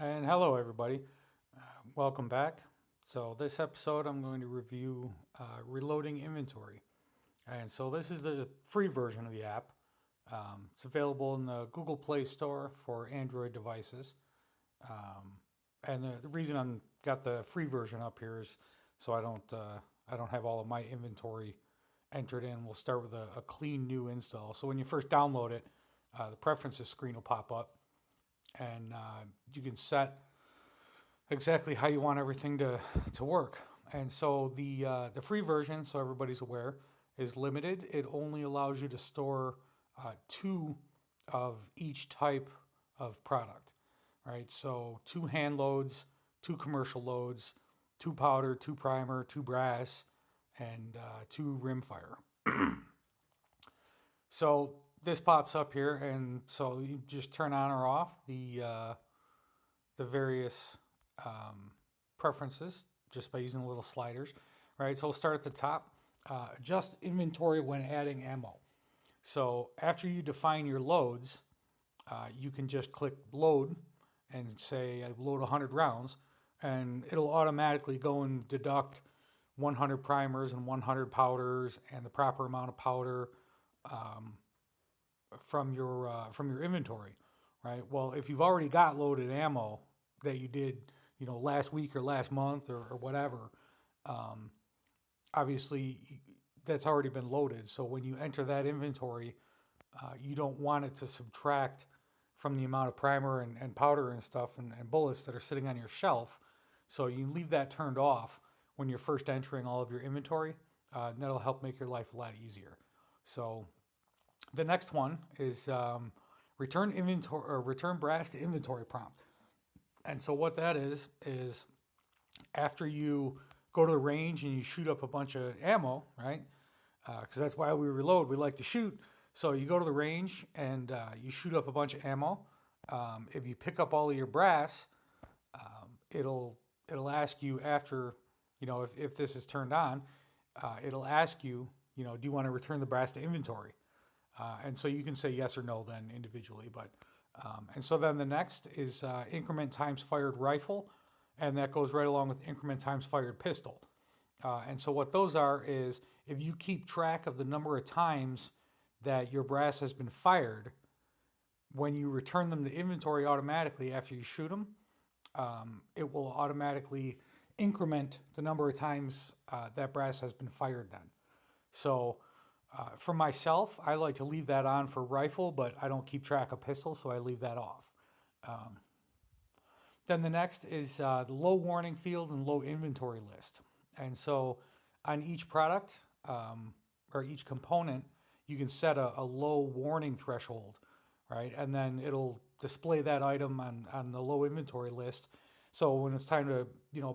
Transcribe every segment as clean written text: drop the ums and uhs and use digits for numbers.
And hello, everybody. Welcome back. So, this episode, I'm going to review reloading inventory. And so, this is the free version of the app. It's available in the Google Play Store for Android devices. Um, and the reason I'm got the free version up here is so I don't have all of my inventory entered in. We'll start with a clean new install. So when you first download it, the preferences screen will pop up, and you can set exactly how you want everything to work. And so the free version, so everybody's aware, is limited. It only allows you to store two of each type of product, right? So two hand loads, two commercial loads, two powder, two primer, two brass, and two rimfire. So this pops up here, and so you just turn on or off the various preferences just by using the little sliders, right? So we'll start at the top. Adjust inventory when adding ammo. So after you define your loads, you can just click load and say I load 100 rounds, and it'll automatically go and deduct 100 primers and 100 powders and the proper amount of powder um, from your inventory, right? Well, if you've already got loaded ammo that you did, last week or last month or whatever, um, obviously that's already been loaded. So when you enter that inventory, you don't want it to subtract from the amount of primer and powder and stuff and bullets that are sitting on your shelf. So you leave that turned off when you're first entering all of your inventory. And that'll help make your life a lot easier. So the next one is return inventory or return brass to inventory prompt. And so what that is after you go to the range and you shoot up a bunch of ammo, right? Because that's why we reload. We like to shoot. So you go to the range and you shoot up a bunch of ammo. If you pick up all of your brass, it'll ask you after, if this is turned on, it'll ask you, do you want to return the brass to inventory? And so you can say yes or no then individually. And so then the next is increment times fired rifle, and that goes right along with increment times fired pistol. And so what those are is if you keep track of the number of times that your brass has been fired, when you return them to inventory automatically after you shoot them, it will automatically increment the number of times that brass has been fired then. So for myself, I like to leave that on for rifle, but I don't keep track of pistols, so I leave that off. Um, then the next is the low warning field and low inventory list. And so on each product or each component, you can set a low warning threshold, right? And then it'll display that item on the low inventory list. So when it's time to,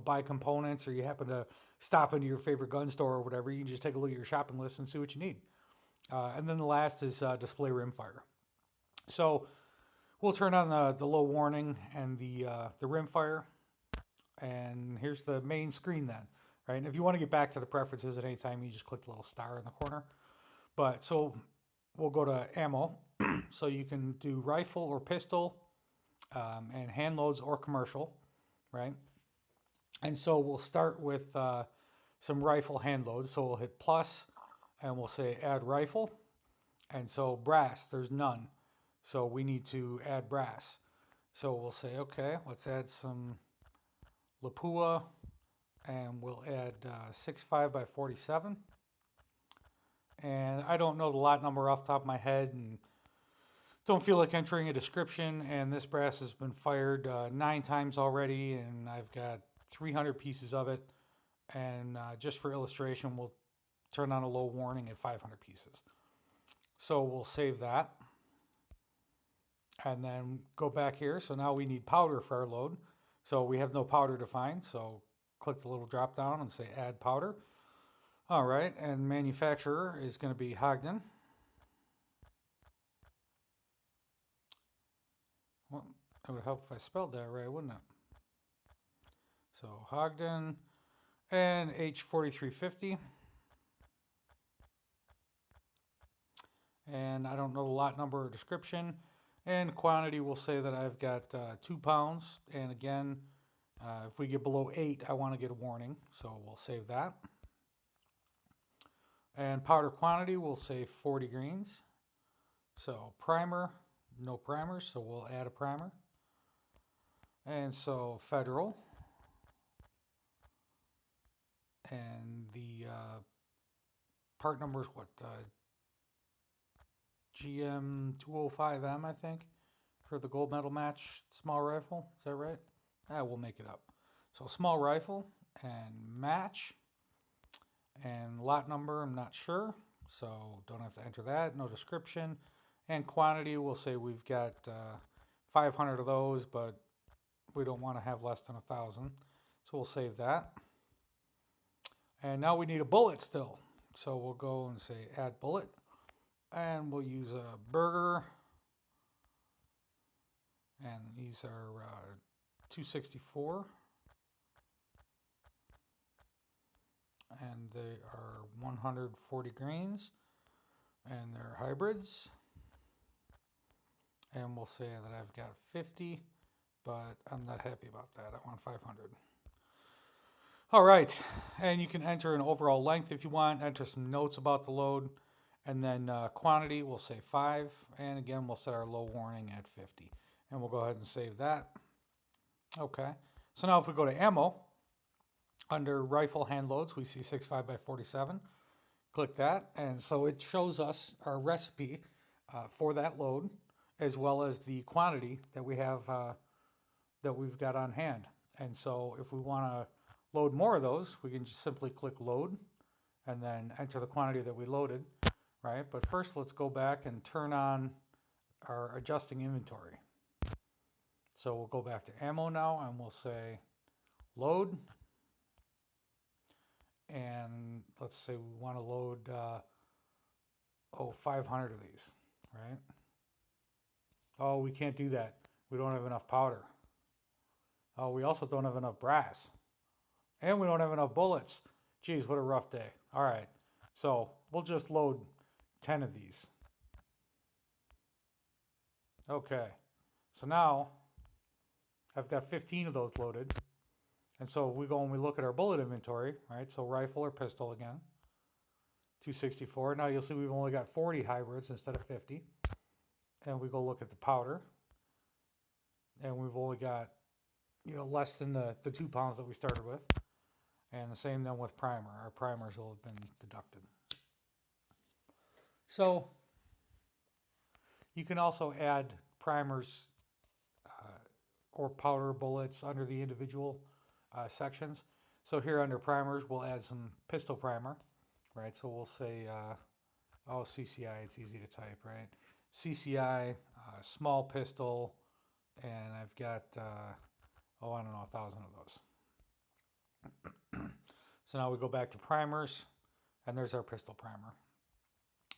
buy components or you happen to stop into your favorite gun store or whatever, you can just take a look at your shopping list and see what you need. And then the last is display rimfire. So we'll turn on the low warning and the rimfire. And here's the main screen then, right? And if you want to get back to the preferences at any time, you just click the little star in the corner. But so we'll go to ammo. So you can do rifle or pistol and hand loads or commercial, right? And so we'll start with some rifle hand loads. So we'll hit plus and we'll say add rifle. And so brass, there's none. So we need to add brass. So we'll say, okay, let's add some Lapua and we'll add 65 by 47. And I don't know the lot number off the top of my head and don't feel like entering a description. And this brass has been fired 9 times already and I've got 300 pieces of it. And just for illustration, we'll turn on a low warning at 500 pieces. So we'll save that and then go back here. So now we need powder for our load. So we have no powder defined. So click the little drop down and say add powder. All right, and manufacturer is going to be Hogden. Well, it would help if I spelled that right, wouldn't it? So Hogden and H4350. And I don't know the lot number or description. And quantity, we'll say that I've got 2 pounds. And again, if we get below 8, I want to get a warning. So we'll save that. And powder quantity, we'll say 40 grains. So primer, no primers, so we'll add a primer. And so federal. And the part number is what? GM 205M, I think, for the gold medal match small rifle. Is that right? We'll make it up. So small rifle and match. And lot number, I'm not sure, so don't have to enter that. No description. And quantity, we'll say we've got 500 of those, but we don't want to have less than 1,000. So we'll save that. And now we need a bullet still. So we'll go and say add bullet. And we'll use a burger. And these are 264. And they are 140 grains. And they're hybrids. And we'll say that I've got 50, but I'm not happy about that. I want 500. All right, and you can enter an overall length if you want, enter some notes about the load, and then quantity, we'll say 5, and again, we'll set our low warning at 50. And we'll go ahead and save that. Okay, so now if we go to ammo, under rifle hand loads, we see 6.5x47. Click that, and so it shows us our recipe for that load, as well as the quantity that we have, that we've got on hand. And so if we want to load more of those, we can just simply click load and then enter the quantity that we loaded, right? But first, let's go back and turn on our adjusting inventory. So we'll go back to ammo now, and we'll say load. And let's say we want to load 500 of these, right? Oh, we can't do that. We don't have enough powder. Oh, we also don't have enough brass. And we don't have enough bullets. Geez, what a rough day. All right, so we'll just load 10 of these. Okay, so now I've got 15 of those loaded. And so we go and we look at our bullet inventory, right? So rifle or pistol again, 264. Now you'll see we've only got 40 hybrids instead of 50. And we go look at the powder. And we've only got, less than the 2 pounds that we started with. And the same then with primer. Our primers will have been deducted. So you can also add primers or powder bullets under the individual sections. So here under primers, we'll add some pistol primer, right? So we'll say, CCI, it's easy to type, right? CCI, small pistol, and I've got, 1,000 of those. So now we go back to primers, and there's our pistol primer.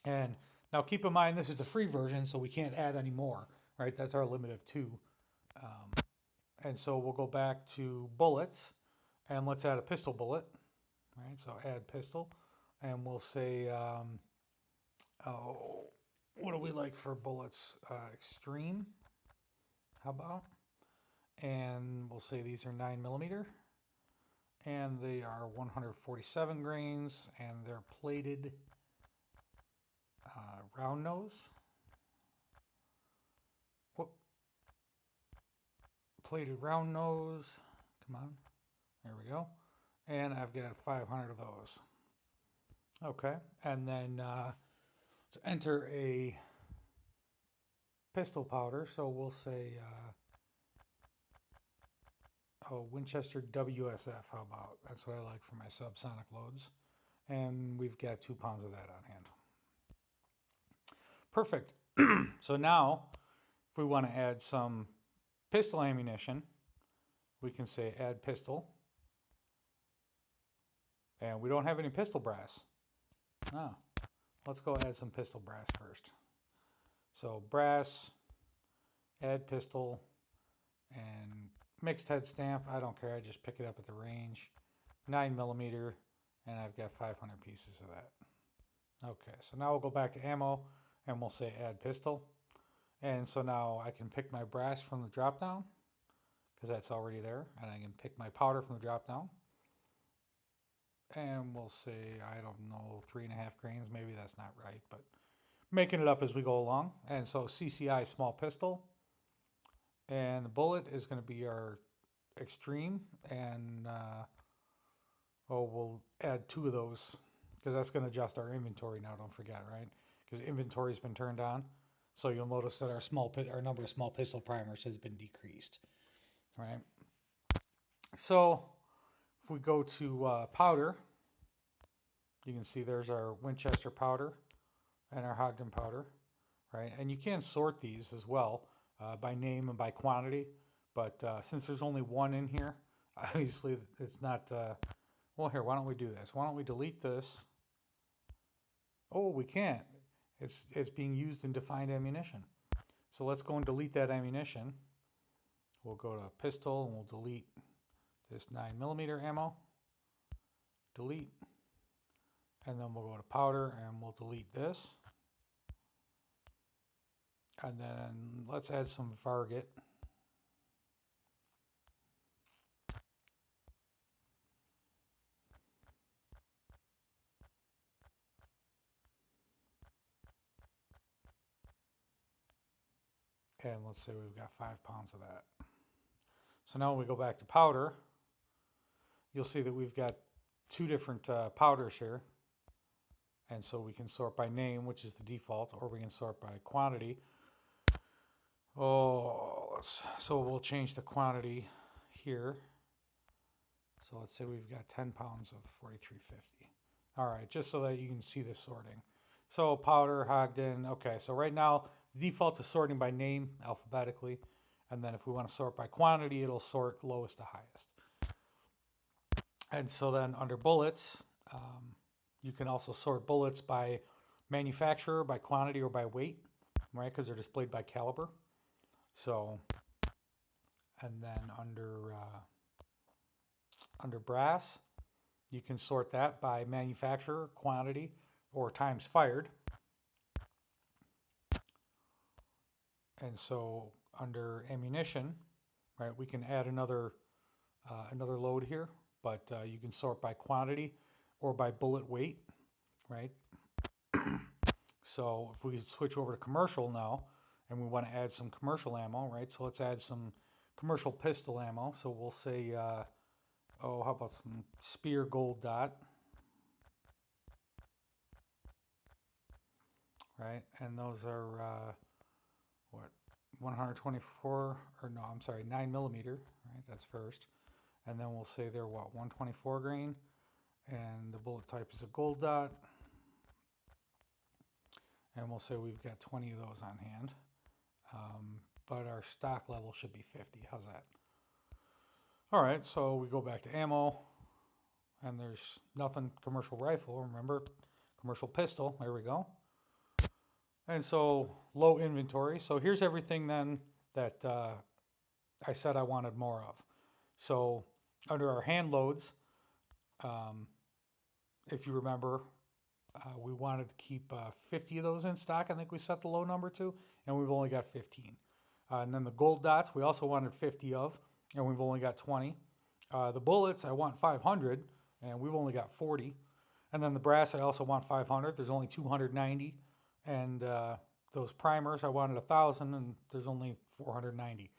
And now keep in mind, this is the free version, so we can't add any more, right? That's our limit of 2. And so we'll go back to bullets, and let's add a pistol bullet, right? So add pistol, and we'll say, what do we like for bullets? Extreme, how about? And we'll say these are 9mm, and they are 147 grains, and they're plated round nose. Plated round nose. Come on. There we go. And I've got 500 of those. Okay. And then let's enter a pistol powder. So we'll say Winchester WSF. How about? That's what I like for my subsonic loads. And we've got 2 pounds of that on hand. Perfect. So now, if we want to add some pistol ammunition, we can say add pistol. And we don't have any pistol brass. Let's go add some pistol brass first. So brass, add pistol, and mixed head stamp. I don't care, I just pick it up at the range. 9mm, and I've got 500 pieces of that. Okay, so now we'll go back to ammo, and we'll say add pistol. And so now I can pick my brass from the drop down because that's already there. And I can pick my powder from the drop down. And we'll say, I don't know, 3.5 grains. Maybe that's not right, but making it up as we go along. And so CCI small pistol. And the bullet is going to be our extreme. And we'll add 2 of those because that's going to adjust our inventory now. Don't forget, right? Because inventory has been turned on. So you'll notice that our number of small pistol primers has been decreased, right? So if we go to powder, you can see there's our Winchester powder and our Ogden powder, right? And you can sort these as well by name and by quantity, but since there's only one in here, obviously it's not. Well, here, why don't we do this? Why don't we delete this? Oh, we can't. It's being used in defined ammunition. So let's go and delete that ammunition. We'll go to pistol and we'll delete this 9mm ammo. Delete. And then we'll go to powder and we'll delete this. And then let's add some varget. And let's say we've got 5 pounds of that. So now when we go back to powder, you'll see that we've got 2 different powders here. And so we can sort by name, which is the default, or we can sort by quantity. So we'll change the quantity here. So let's say we've got 10 pounds of 4350. All right, just so that you can see the sorting. So powder, Ogden, okay, so right now, the default is sorting by name alphabetically. And then if we want to sort by quantity, it'll sort lowest to highest. And so then under bullets, you can also sort bullets by manufacturer, by quantity, or by weight, right? Because they're displayed by caliber. So, and then under brass, you can sort that by manufacturer, quantity, or times fired. And so under ammunition, right, we can add another load here, but you can sort by quantity or by bullet weight, right? So if we switch over to commercial now, and we want to add some commercial ammo, right? So let's add some commercial pistol ammo. So we'll say, how about some Spear Gold Dot, right? And those are 124, or no, I'm sorry, 9mm, right? That's first. And then we'll say they're 124 grain, and the bullet type is a Gold Dot. And we'll say we've got 20 of those on hand. But our stock level should be 50. How's that? All right, so we go back to ammo, and there's nothing commercial rifle. Remember, commercial pistol. There we go. And so low inventory. So here's everything then that I said I wanted more of. So under our hand loads, if you remember, we wanted to keep 50 of those in stock. I think we set the low number to, and we've only got 15. And then the gold dots, we also wanted 50 of, and we've only got 20. The bullets, I want 500, and we've only got 40. And then the brass, I also want 500. There's only 290. And those primers, I wanted 1,000, and there's only 490.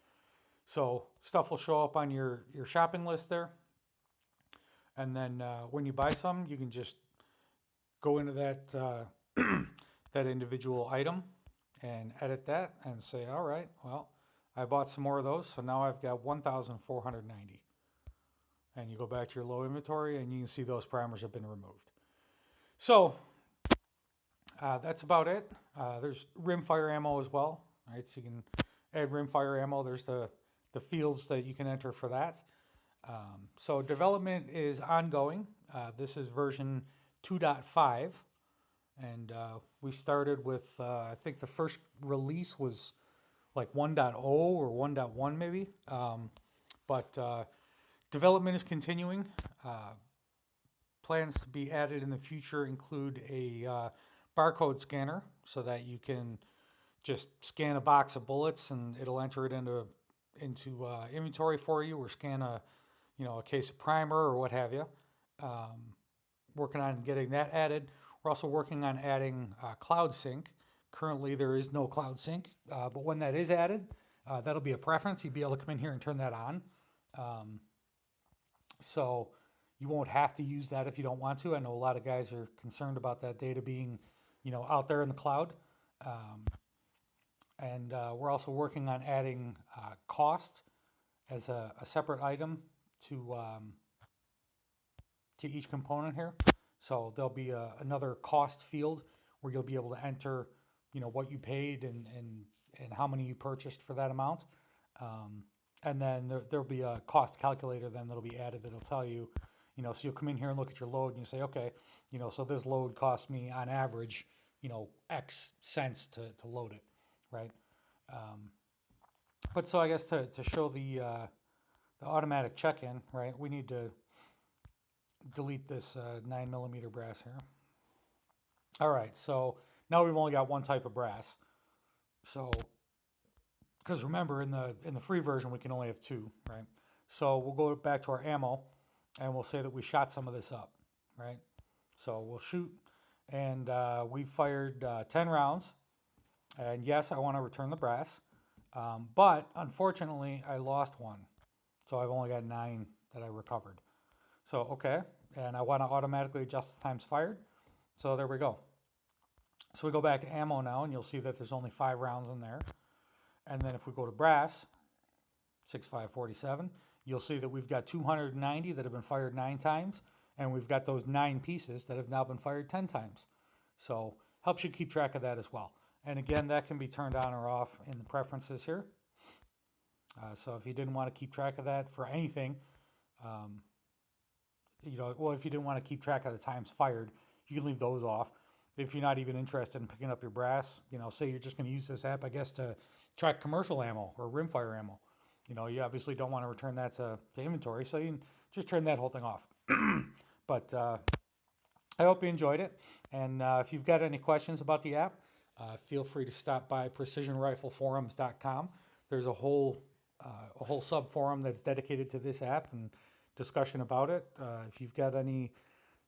So stuff will show up on your shopping list there. And then when you buy some, you can just go into that that individual item and edit that and say, all right, well, I bought some more of those, so now I've got 1,490. And you go back to your low inventory, and you can see those primers have been removed. So that's about it. There's rimfire ammo as well, right? So you can add rimfire ammo. There's the fields that you can enter for that. So development is ongoing. This is version 2.5, and we started with, I think the first release was like 1.0 or 1.1 maybe, but development is continuing. Plans to be added in the future include a barcode scanner so that you can just scan a box of bullets and it'll enter it into inventory for you, or scan a case of primer or what have you. Um, Working on getting that added. We're also working on adding cloud sync. Currently, there is no cloud sync, but when that is added, that'll be a preference. You'll be able to come in here and turn that on. Um, so you won't have to use that if you don't want to. I know a lot of guys are concerned about that data being, out there in the cloud. Um, and we're also working on adding cost as a separate item to to each component here. So there'll be another cost field where you'll be able to enter, what you paid and how many you purchased for that amount. And then there'll be a cost calculator then that'll be added that'll tell you, so you'll come in here and look at your load and you say, okay, so this load cost me on average, X cents to load it, right? But so I guess to show the automatic check-in, right, we need to delete this 9mm brass here. All right, so now we've only got one type of brass. So, because remember in the free version we can only have two, right? So we'll go back to our ammo, and we'll say that we shot some of this up, right? So we'll shoot, and we fired 10 rounds. And yes, I want to return the brass, but unfortunately I lost one, so I've only got 9 that I recovered. So, okay, and I want to automatically adjust the times fired. So there we go. So we go back to ammo now, and you'll see that there's only 5 rounds in there. And then if we go to brass, 6.547, you'll see that we've got 290 that have been fired 9 times, and we've got those 9 pieces that have now been fired 10 times. So helps you keep track of that as well. And again, that can be turned on or off in the preferences here. So if you didn't want to keep track of that for anything, if you didn't want to keep track of the times fired, you can leave those off. If you're not even interested in picking up your brass, say you're just going to use this app, I guess, to track commercial ammo or rimfire ammo. You obviously don't want to return that to inventory, so you can just turn that whole thing off. But I hope you enjoyed it. And if you've got any questions about the app, feel free to stop by precisionrifleforums.com. There's a whole sub forum that's dedicated to this app and discussion about it. If you've got any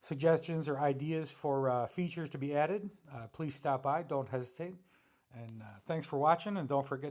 suggestions or ideas for features to be added, please stop by. Don't hesitate. And thanks for watching, and don't forget to